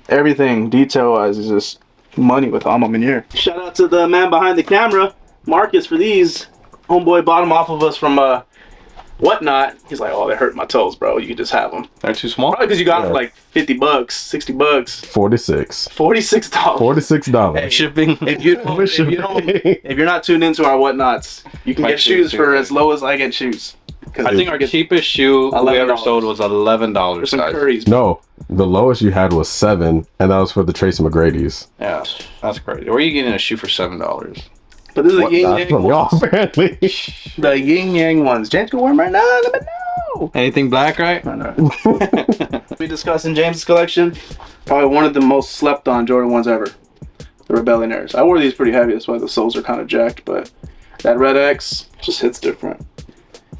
A: everything detail-wise is just money with Alma Manier. Shout out to the man behind the camera, Marcus, for these. Homeboy bought them off of us from Whatnot. He's like, oh, they hurt my toes, bro. You can just have them.
B: They're too small.
A: Probably because you got them for like $50, $60,
C: 46.
A: $46.
C: $46.
B: Shipping.
A: If you're not tuned into our Whatnots, you can
B: My
A: get shoes
B: shoes,
A: for
B: yeah.
A: as low as I get shoes.
B: I think our cheapest shoe we ever
A: $11.
B: sold was $11
A: There's some
B: size.
A: curries.
C: No, the lowest you had was 7, and that was for the Tracy McGrady's.
B: Yeah, that's crazy. Where are you getting a shoe for $7?
A: But this is a yin
C: Not
A: yang
C: from y'all,
A: ones.
C: apparently.
A: The yin yang ones. James can wear them right now. Let me know.
B: Anything black, right?
A: I know. We discussing James' collection. Probably one of the most slept on Jordan ones ever. The Rebellion Airs. I wore these pretty heavy. That's why the soles are kind of jacked. But that Red X just hits different.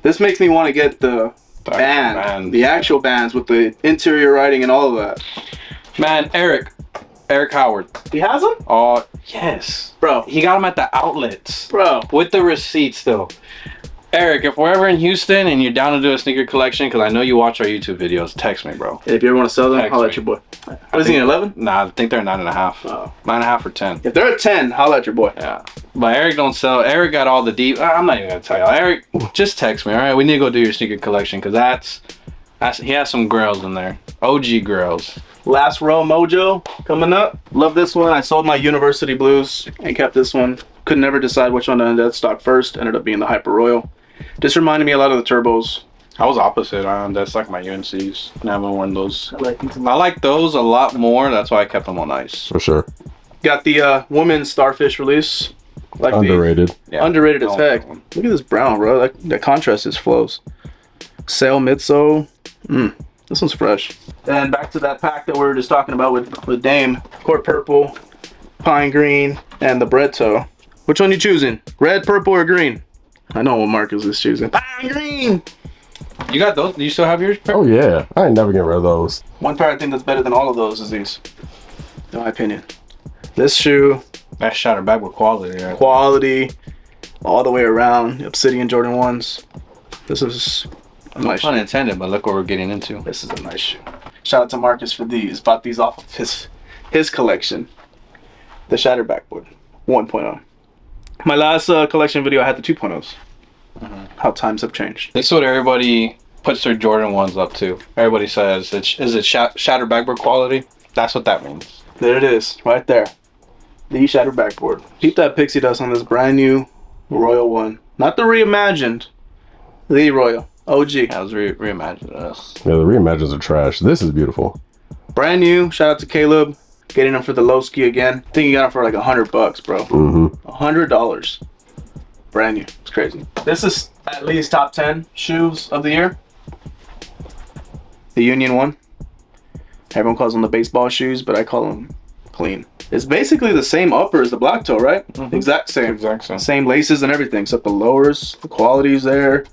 A: This makes me want to get the band, the actual bands with the interior writing and all of that.
B: Man, Eric Howard.
A: He has them?
B: Oh, yes.
A: Bro.
B: He got them at the outlets.
A: Bro.
B: With the receipts, though. Eric, if we're ever in Houston and you're down to do a sneaker collection, because I know you watch our YouTube videos, text me, bro.
A: If you ever want to sell them,
B: Text
A: holla
B: me.
A: at your boy. What is he, 11?
B: Nah, I think they're 9.5.
A: Oh.
B: 9.5 or 10.
A: If they're a 10, holla at your boy.
B: Yeah. But Eric don't sell. Eric got all the deep. I'm not even going to tell you. Eric, just text me, all right? We need to go do your sneaker collection, because that's he has some grails in there. OG grails.
A: Last row mojo coming up. Love this one. I sold my University Blues and kept this one. Could never decide which one to end at stock first. Ended up being the Hyper Royal. Just reminded me a lot of the turbos.
B: I was opposite. That's like my UNCs. I haven't worn those.
A: I
B: I like those a lot more. That's why I kept them on ice.
C: For sure.
A: Got the women's Starfish release. Like
C: Underrated.
B: Yeah.
A: Underrated as
B: Oh,
A: heck. Look at this brown, bro. That contrast just flows. Sail midsole. This one's fresh. And back to that pack that we were just talking about with Dame. Court purple, pine green, and the bread toe. Which one you choosing? Red, purple, or green? I know what Marcus is choosing. Pine green!
B: You got those? Do you still have yours?
C: Oh, yeah. I ain't never getting rid of those.
A: One pair I think that's better than all of those is these. In my opinion. This shoe,
B: That shattered back with quality. Right?
A: quality, all the way around. Obsidian Jordan 1s. This is a nice shoe.
B: Pun intended, but look what we're getting into.
A: This is a nice shoe. Shout out to Marcus for these. Bought these off of his collection. The Shattered Backboard 1.0. My last collection video, I had the 2.0s. How times have changed.
B: This is what everybody puts their Jordan 1s up to. Everybody says, is it shattered backboard quality? That's what that means.
A: There it is, right there. The Shattered Backboard. Keep that pixie dust on this brand new Royal one. Not the reimagined. The Royal. OG.
B: That was reimagined us.
C: Yeah, the reimagines are trash. This is beautiful.
A: Brand new. Shout out to Caleb. Getting them for the low ski again. I think he got them for like $100, bro.
C: Mm-hmm.
A: $100. Brand new. It's crazy. This is at least top 10 shoes of the year. The Union one. Everyone calls them the baseball shoes, but I call them clean. It's basically the same upper as the black toe, right? Exact same.
B: Exact same.
A: Same laces and everything, except the lowers, the quality's there.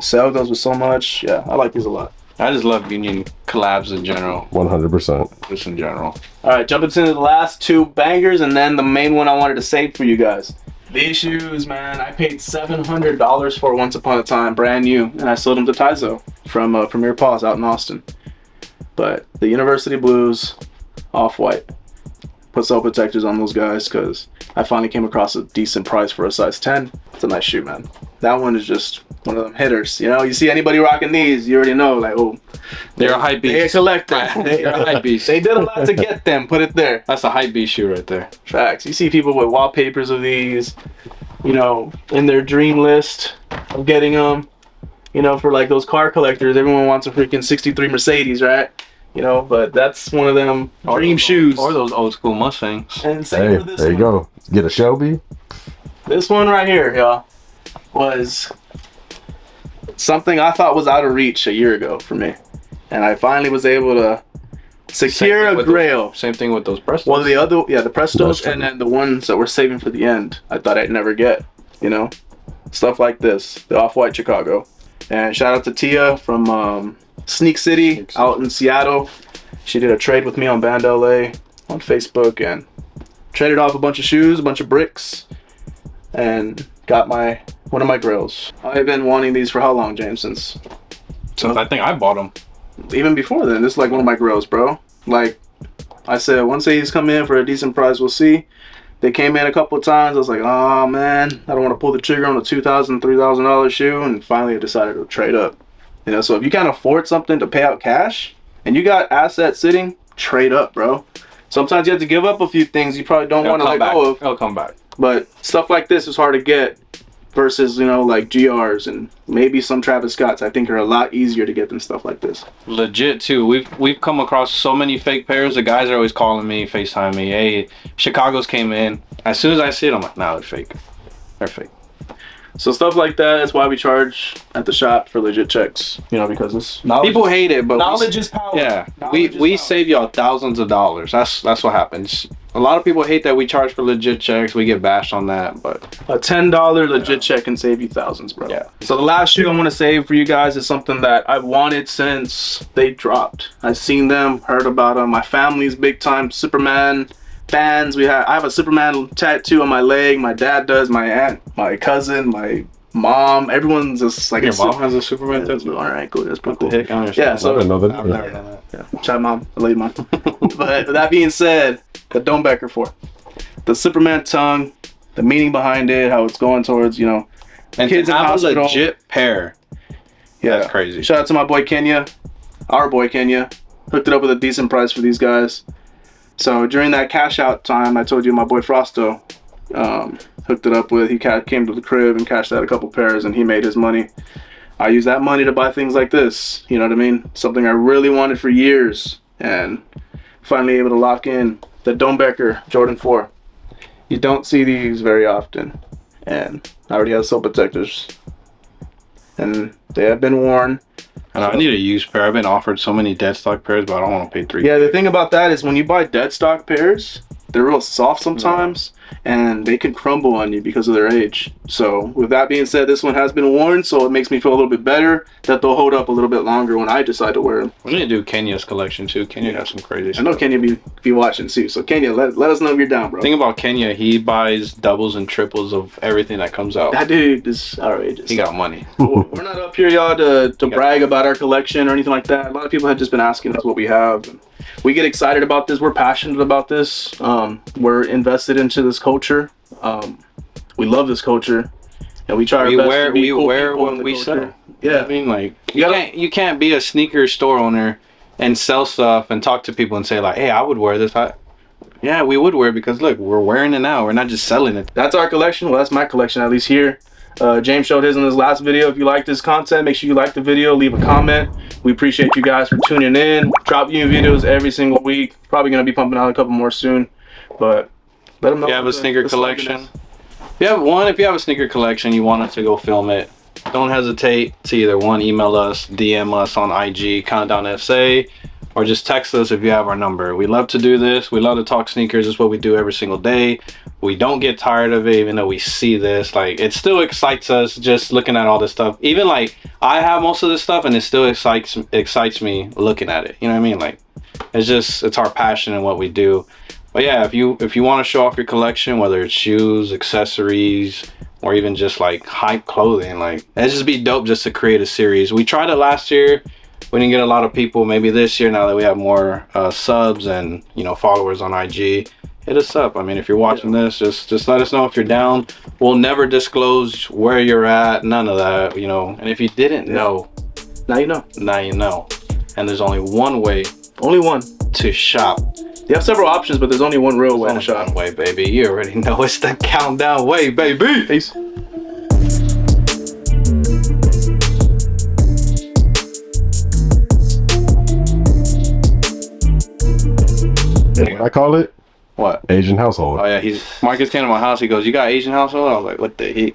A: Sale goes with so much. Yeah, I like these a lot.
B: I just love Union collabs in general.
C: 100%.
B: Just in general.
A: All right, jump into the last two bangers, and then the main one I wanted to save for you guys. These shoes, man, I paid $700 for once upon a time, brand new, and I sold them to Taizo from Premier Paws out in Austin. But the University Blues, off-white. Put sole protectors on those guys because I finally came across a decent price for a size 10. It's a nice shoe, man. That one is just one of them hitters. You know, you see anybody rocking these, you already know, like, oh,
B: They're a hype beast.
A: they're a collector.
B: They're a hype beast.
A: They did a lot to get them. Put it there.
B: That's a hype beast shoe right there.
A: Facts. You see people with wallpapers of these, you know, in their dream list of getting them. You know, for like those car collectors, everyone wants a freaking 63 Mercedes, right? You know, but that's one of them dream shoes.
B: Or those old school Mustangs.
A: And same
C: Hey,
A: for this
C: there you
A: one.
C: go. Get a Shelby.
A: This one right here, y'all, was something I thought was out of reach a year ago for me. And I finally was able to secure a grail.
B: Same thing with those Prestos.
A: Well, the other, yeah, the Prestos,
C: That's true.
A: and then the ones that we're saving for the end, I thought I'd never get, you know? Stuff like this, the Off-White Chicago. And shout out to Tia from Sneak City out in Seattle. She did a trade with me on Band LA on Facebook, and traded off a bunch of shoes, a bunch of bricks, and got one of my grills. I've been wanting these for how long, James? Since
B: I think I bought them.
A: even before then. This is like one of my grills, bro. Like I said, once these come in for a decent price, we'll see. They came in a couple of times. I was like, oh man, I don't want to pull the trigger on a $2,000, $3,000 shoe, and finally I decided to trade up. You know, so if you can't afford something to pay out cash and you got assets sitting, trade up, bro. Sometimes you have to give up a few things you probably don't want to let go of.
B: It'll come back.
A: But stuff like this is hard to get versus, you know, like GRs and maybe some Travis Scotts, I think are a lot easier to get than stuff like this.
B: Legit too. We've come across so many fake pairs. The guys are always calling me, FaceTime me. Hey, Chicago's came in. As soon as I see it, I'm like, nah, they're fake. They're fake.
A: So stuff like that, that's why we charge at the shop for legit checks. You know, because it's
B: People hate it, but
A: knowledge is power.
B: Yeah,
A: Knowledge is
B: we
A: power.
B: save y'all thousands of dollars. That's what happens. A lot of people hate that we charge for legit checks. We get bashed on that, but
A: A $10 legit check can save you thousands, bro.
B: Yeah.
A: So the last shoe I want to save for you guys is something that I've wanted since they dropped. I've seen them, heard about them. My family's big time Superman fans. I have a Superman tattoo on my leg. My dad does. My aunt, my cousin, my mom. Everyone's just like
B: your mom has a Superman tattoo.
A: All right, cool. That's pretty cool.
B: Heck, I understand.
A: Yeah,
C: I
A: so
C: didn't know that.
B: I've never done that.
A: yeah, shout out mom, I love you, mom. But that being said, the Domebecker 4, the Superman tongue, the meaning behind it, how it's going towards, you know,
B: And
A: kids
B: to
A: in
B: have
A: hospital.
B: a legit pair.
A: Yeah,
B: That's crazy.
A: Shout out to my boy Kenya, our boy Kenya, hooked it up with a decent price for these guys. So during that cash out time, I told you my boy Frosto hooked it up with. He came to the crib and cashed out a couple pairs, and he made his money. I use that money to buy things like this. You know what I mean? Something I really wanted for years, and finally able to lock in the Domebecker Jordan 4. You don't see these very often, and I already have soul protectors, and they have been worn.
B: I need a used pair. I've been offered so many dead stock pairs, but I don't want to pay $3.
A: Yeah, the thing about that is when you buy dead stock pairs, they're real soft sometimes, and they can crumble on you because of their age. So with that being said, this one has been worn, so it makes me feel a little bit better that they'll hold up a little bit longer when I decide to wear them.
B: We need to do Kenya's collection too. Kenya has some crazy
A: I
B: stuff.
A: know Kenya be watching too, so Kenya, let us know if you're down, bro.
B: Thing about Kenya, he buys doubles and triples of everything that comes out.
A: That dude is outrageous.
B: He got money.
A: We're not up here, y'all, to brag about our collection or anything like that. A lot of people have just been asking us what we have. And we get excited about this. We're passionate about this. We're invested into this culture. We love this culture, and we try our best to be cool
B: wear
A: people in
B: what
A: the
B: we
A: culture.
B: sell.
A: Yeah,
B: I mean, like
A: You
B: you can't be a sneaker store owner and sell stuff and talk to people and say like, hey, I would wear this. Yeah, we would wear it because look, we're wearing it now. We're not just selling it.
A: that's our collection. Well, that's my collection, at least here. James showed his in his last video. If you like this content, make sure you like the video, leave a comment. We appreciate you guys for tuning in. Drop new videos every single week. Probably gonna be pumping out a couple more soon, but let them know.
B: If you have a
A: what
B: sneaker
A: the
B: collection,
A: is.
B: if you have a sneaker collection, you want us to go film it, don't hesitate to either email us, DM us on IG, Countdown FSA, or just text us if you have our number. We love to do this. We love to talk sneakers. It's what we do every single day. We don't get tired of it, even though we see this. Like, it still excites us just looking at all this stuff. Even like I have most of this stuff, and it still excites me looking at it. You know what I mean? Like, it's our passion and what we do. But yeah, if you want to show off your collection, whether it's shoes, accessories, or even just like hype clothing, like, it'd just be dope just to create a series. We tried it last year. We didn't get a lot of people. Maybe this year, now that we have more subs and, you know, followers on IG, hit us up. I mean, if you're watching this, just let us know if you're down. We'll never disclose where you're at, none of that, you know. And if you didn't know,
A: Now you know.
B: now you know. And there's only one way
A: Only one.
B: to shop.
A: You have several options, but there's only one real way to
B: Only
A: shop.
B: one way, baby. You already know it's the Countdown way, baby.
A: Peace.
C: What I call it?
B: What?
C: Asian household.
B: Oh yeah, Marcus came to my house. He goes, "You got Asian household?" I was like, "What the heck?"